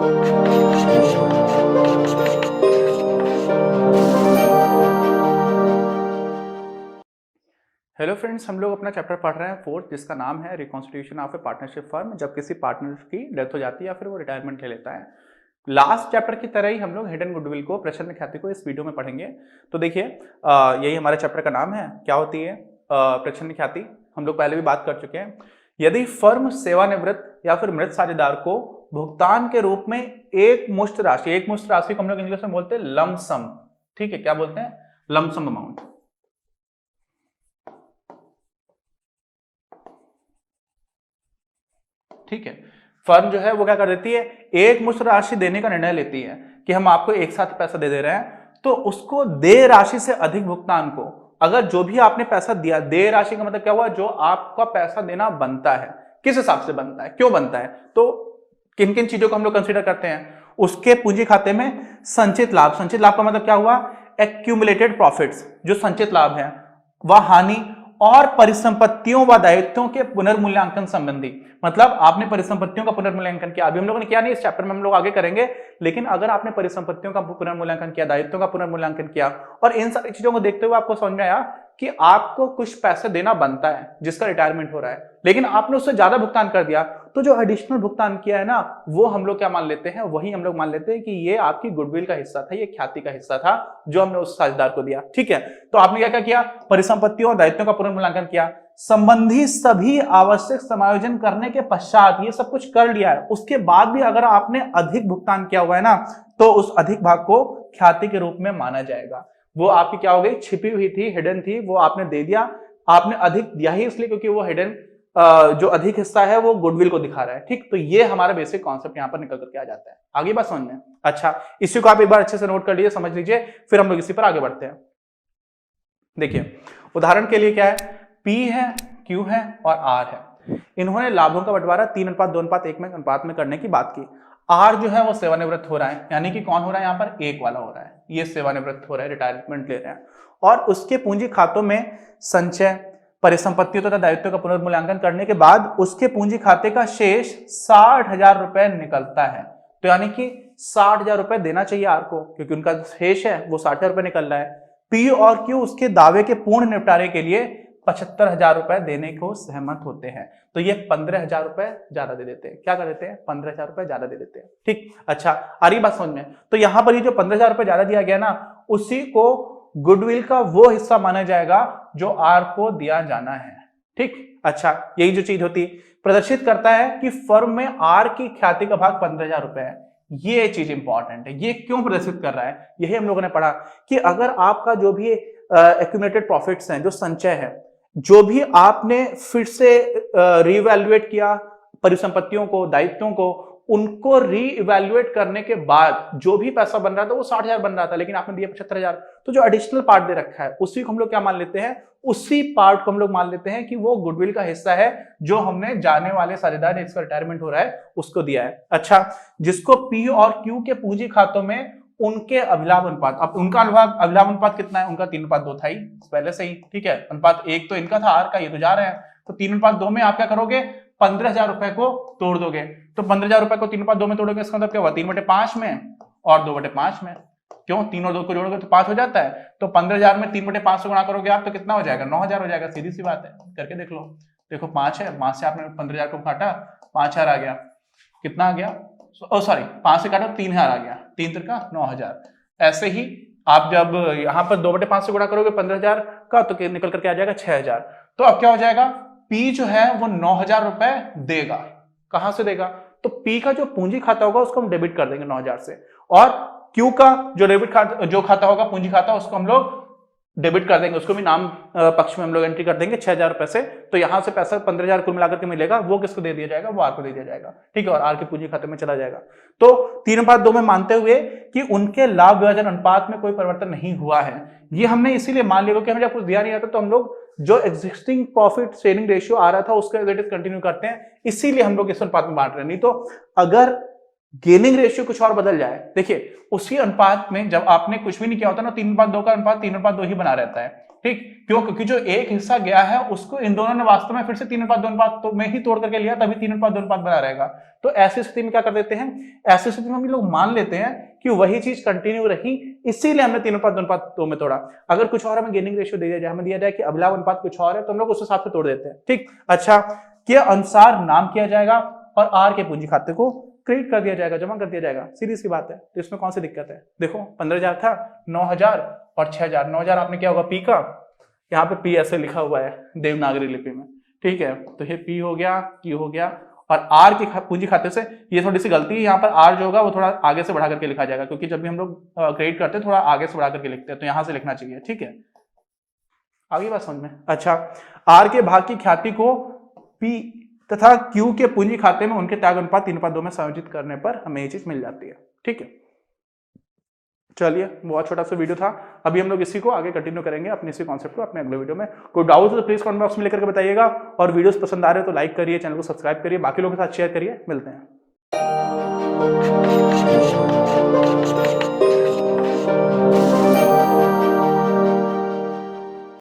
Hello friends, हम लोग अपना चैप्टर पढ़ रहे हैं फोर्थ, जिसका नाम है reconstitution of A partnership firm, जब किसी पार्टनर की डेथ हो जाती है या फिर वो रिटायरमेंट ले लेता है। लास्ट चैप्टर की तरह ही हम लोग हिडन गुडविल को, प्रछन्न ख्याति को इस वीडियो में पढ़ेंगे। तो देखिए, यही हमारे चैप्टर का नाम है। क्या होती है प्रछन्न ख्याति? हम लोग पहले भी बात कर चुके हैं। यदि फर्म सेवानिवृत्त या फिर मृत साझेदार को भुगतान के रूप में एक मुश्त राशि को हम लोग इंग्लिश में बोलते हैं लमसम। ठीक है, क्या बोलते हैं? Lump sum amount. ठीक है, फर्म जो है वो क्या कर देती है, एक मुश्त राशि देने का निर्णय लेती है कि हम आपको एक साथ पैसा दे रहे हैं। तो उसको देय राशि से अधिक भुगतान को, अगर जो भी आपने पैसा दिया, देय राशि का मतलब क्या हुआ, जो आपका पैसा देना बनता है, किस हिसाब से बनता है, क्यों बनता है, तो किन किन चीजों को हम लोग कंसीडर करते हैं, उसके पूंजी खाते में संचित लाभ का मतलब क्या हुआ, एक्यूमुलेटेड प्रॉफिट्स, जो संचित लाभ है, वह हानि और परिसंपत्तियों व दायित्वों के पुनर्मूल्यांकन संबंधी, मतलब आपने परिसंपत्तियों का पुनर्मूल्यांकन किया। अभी हम लोगों ने किया नहीं, इस चैप्टर में हम लोग आगे करेंगे, लेकिन अगर आपने परिसंपत्तियों का पुनर्मूल्यांकन किया, दायित्वों का पुनर्मूल्यांकन किया, और इन सारी चीजों को देखते हुए आपको समझ में आया कि आपको कुछ पैसे देना बनता है जिसका रिटायरमेंट हो रहा है, लेकिन आपने उससे ज्यादा भुगतान कर दिया, तो जो एडिशनल भुगतान किया है ना, वो हम लोग क्या मान लेते हैं, वही हम लोग मान लेते हैं कि ये आपकी गुडविल का हिस्सा था, ये ख्याति का हिस्सा था जो हमने उस साझेदार को दिया। ठीक है, तो आपने क्या क्या किया, परिसंपत्तियों और दायित्वों का पुनर्मूल्यांकन किया, संबंधी सभी आवश्यक समायोजन करने के पश्चात ये सब कुछ कर लिया है, उसके बाद भी अगर आपने अधिक भुगतान किया हुआ है ना, तो उस अधिक भाग को ख्याति के रूप में माना जाएगा। वो आपकी क्या हो गई, छिपी हुई थी, हिडन थी, वो आपने दे दिया। आपने अधिक दिया ही इसलिए क्योंकि वो हिडन, जो अधिक हिस्सा है वो गुडविल को दिखा रहा है। ठीक, तो ये हमारा बेसिक कॉन्सेप्ट यहाँ पर निकल करके आ जाता है। आगे बात समझ में? अच्छा, इसी को आप एक बार अच्छे से नोट कर लीजिए, समझ लीजिए, फिर हम लोग इसी पर आगे बढ़ते हैं। देखिए, उदाहरण के लिए क्या है, P है, Q है और R है। इन्होंने लाभों का बंटवारा 3:2:1 में अनुपात में करने की बात की। R जो है वो सेवानिवृत्त हो रहा है, यानी कि कौन हो रहा है यहाँ पर, एक वाला हो रहा है, ये सेवानिवृत्त हो रहा है, रिटायरमेंट ले रहे हैं, और उसके पूंजी खातों में संचय, परिसंपत्तियों तथा दायित्वों का पुनर्मूल्यांकन करने के बाद उसके पूंजी खाते का शेष 60,000 रुपए निकलता है। तो यानी कि 60,000 रुपए देना चाहिए आर को, क्योंकि उनका शेष है वो 60,000 रुपए निकल रहा है। पी और क्यू उसके दावे के पूर्ण निपटारे के लिए 75,000 रुपए देने को सहमत होते हैं, तो ये 15,000 रुपए ज्यादा दे देते हैं। क्या कर देते हैं, 15,000 रुपए ज्यादा दे देते हैं। ठीक, अच्छा, आ रही बात समझ में? तो यहां पर ये जो 15,000 रुपए ज्यादा दिया गया ना, उसी को गुडविल का वो हिस्सा माना जाएगा जो आर को दिया जाना है। ठीक, अच्छा, यही जो चीज होती प्रदर्शित करता है कि फर्म में आर की ख्याति का भाग 15,000 रुपए है। ये चीज इंपॉर्टेंट है। ये क्यों प्रदर्शित कर रहा है, यही हम लोगों ने पढ़ा कि अगर आपका जो भी एक्यूमुलेटेड प्रॉफिट्स हैं, जो संचय है, जो भी आपने फिर से रीइवैल्यूएट किया, परिसंपत्तियों को, दायित्वों को, उनको रीइवैल्यूएट करने के बाद जो भी पैसा बन रहा था वो 60,000 बन रहा था, लेकिन आपने दिया 75,000, तो जो एडिशनल पार्ट दे रखा है उसी को हम लोग क्या मान लेते हैं, उसी पार्ट को हम लोग मान लेते हैं कि वो गुडविल का हिस्सा है जो हमने जाने वाले साझेदार जिसका रिटायरमेंट हो रहा है उसको दिया है। अच्छा, जिसको पी और क्यू के पूंजी खातों में उनके अभिलाभ अनुपात, अब उनका अभिलाभ अनुपात कितना है, उनका 3:2 था ही पहले से ही। ठीक है, अनुपात 1 तो इनका था, आर का, ये तो जा रहे हैं, तो 3:2 में आप क्या करोगे, 15,000 रुपए को तोड़ दोगे। तो 15,000 रुपए को 3:2 में तोड़ोगे, इसका मतलब क्या हुआ, 3/5 में और 2/5 में। क्यों, 3 और 2 को जोड़ोगे तो 5 हो जाता है, तो 15,000 में 3/5 से गुणा करोगे आप, तो कितना हो जाएगा, 9,000 हो जाएगा। सीधी सी बात है, करके देख लो। देखो 5 है, 5 से आपने 15,000 को काटा, 5,000 आ गया, कितना आ गया, सॉरी 5 से काटा 3,000 आ गया, 3×3 9,000। ऐसे ही आप जब यहां पर 2/5 से गुणा करोगे 15,000 का, तो निकल करके आ जाएगा 6,000। तो अब क्या हो जाएगा, पी जो है वो 9,000 रुपए देगा। कहां से देगा, तो पी का जो पूंजी खाता होगा उसको हम डेबिट कर देंगे 9,000 से, और क्यू का जो डेबिट खाता, जो खाता होगा पूंजी खाता, उसको हम लोग डेबिट कर देंगे, उसको भी नाम पक्ष में हम लोग एंट्री कर देंगे 6,000 रुपए से। तो यहां से पैसा 15,000 कुल मिलाकर के मिलेगा, वो किसको दे दिया जाएगा, वो आर को दे दिया जाएगा। ठीक है, और आर के पूंजी खाते में चला जाएगा। तो 3/2 में मानते हुए कि उनके लाभ विभाजन अनुपात में कोई परिवर्तन नहीं हुआ है, ये हमने इसीलिए मान लिया क्योंकि हमें जब कुछ दिया नहीं आता तो हम लोग जो एग्जिस्टिंग प्रॉफिट शेयरिंग रेशियो आ रहा था उसका कंटिन्यू करते हैं, इसीलिए हम लोग इस अनुपात में बांट रहे हैं। नहीं तो अगर गेनिंग रेशियो कुछ और बदल जाए, देखिए उसी अनुपात में जब आपने कुछ भी नहीं किया होता ना, 3/2 का अनुपात 3/2 ही बना रहता है, ठीक, क्यों? क्योंकि जो एक हिस्सा गया है उसको इन दोनों ने वास्तव में फिर से 3:2 तो में ही तोड़ करके लिया, तभी 3:2 बना रहेगा। तो ऐसी स्थिति में क्या कर देते हैं, ऐसी स्थिति में हम लोग मान लेते हैं कि वही चीज कंटिन्यू रही, इसीलिए हमने 3:2 में तोड़ा। अगर कुछ और हमें गेनिंग रेशियो दिया जाए, हमें दिया जाए कि अभिलाव अनुपात कुछ और है, तो हम लोग उस हिसाब से तोड़ देते हैं। ठीक, अच्छा, के अनुसार नाम किया जाएगा और आर के पूंजी खाते को क्रेडिट कर दिया जाएगा, जमा कर दिया जाएगा, सीधी सी बात है। तो इसमें कौन सी दिक्कत है? देखो 15,000 था, 9,000 और 6,000। 9,000 आपने क्या होगा, पी का, यहाँ पे पी ऐसे लिखा हुआ है देवनागरी लिपि में, ठीक है। तो ये पी हो गया, क्यू हो गया, और आर की पूंजी खाते से, ये थोड़ी सी गलती है, यहाँ पर आर जो होगा वो थोड़ा आगे से बढ़ा करके लिखा जाएगा, क्योंकि जब भी हम लोग क्रेडिट करते हैं थोड़ा आगे से बढ़ा करके लिखते हैं, तो यहां से लिखना चाहिए, ठीक है। आगे बात समझ में? अच्छा, आर के भाग की ख्याति को पी तथा क्यू के पूंजी खाते में उनके त्याग अनुपात 3:2 में संयोजित करने पर हमें ये चीज मिल जाती है, ठीक है। चलिए, बहुत छोटा सा वीडियो था, अभी हम लोग इसी को आगे कंटिन्यू करेंगे अपने इसी कॉन्सेप्ट को अपने अगले वीडियो में। कोई डाउट हो तो प्लीज कमेंट बॉक्स में लेकर के बताइएगा, और वीडियोस पसंद आ रहे हो तो लाइक करिए, चैनल को सब्सक्राइब करिए, बाकी लोगों के साथ शेयर करिए। मिलते हैं।